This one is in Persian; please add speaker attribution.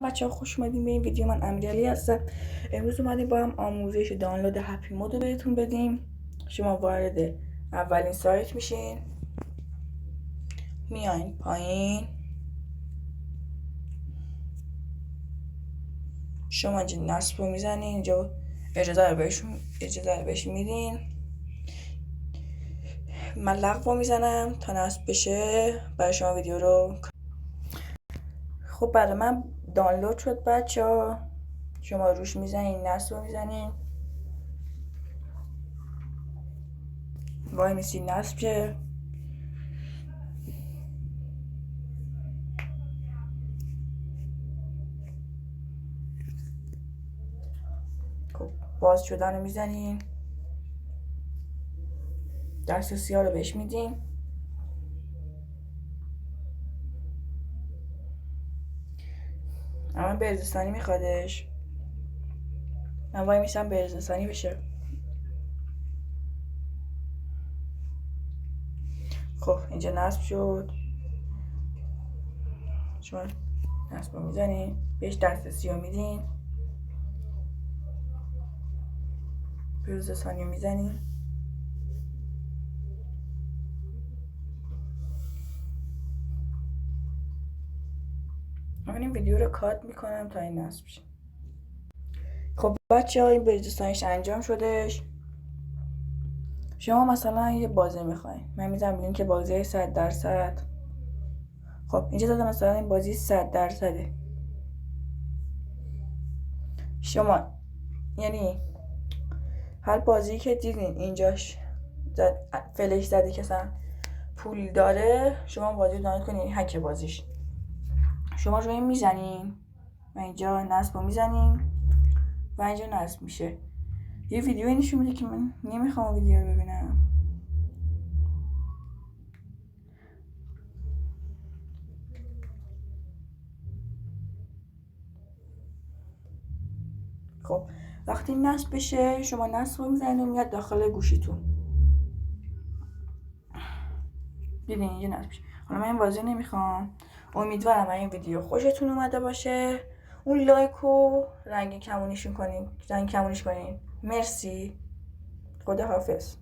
Speaker 1: بچه ها خوش اومدین به این ویدیو. من امیرعلی هستم. امروز اومدیم با هم آموزش دانلود هپی مود رو بهتون بدیم. شما وارد اولین سایت میشین، میاین پایین، شما اینجا نصب رو میزنین، اینجا اجازه رو بهش میدین. من لغو رو میزنم تا نصب بشه برای شما ویدیو رو. خب برای من دانلود شد بچه ها، شما روش میزنین، نصب رو میزنین، وای میسی نصب شه. خب باز شدن رو میزنین، دسترسی ها رو بهش میدین. اما بهزیستانی میخوادش، من وای میشم بهزیستانی بشه. خب اینجا نصب شد، شما نصب رو میزنین، بهش دسترسی رو میدین، بهزیستانی رو میزنین. من این ویدیو رو کات میکنم تا این نصب شه. خب بچه ها این بهزیستانیش انجام شدش. شما مثلا یه بازی میخواین، من میذارم لینک بازی 100%. خب اینجا دادم مثلا این بازی 100%. شما یعنی هر بازی که دیدین اینجاش فلش زدی که مثلا پول داره، شما بازی رو دانلود کنین، هک بازیش. شما روی این میزنین و اینجا نصب رو میزنین و اینجا نصب میشه. یه ویدیو نشون میده که من نمیخوام ویدیو رو ببینم. خب وقتی نصب بشه، شما نصب رو میزنین و میاد داخل گوشیتون. دیدین اینجا نصب بشه. حالا من این بازی نمیخوام. امیدوارم این ویدیو خوشتون اومده باشه. اون لایک رو رنگ کمونیش کنین. مرسی. خدا حافظ.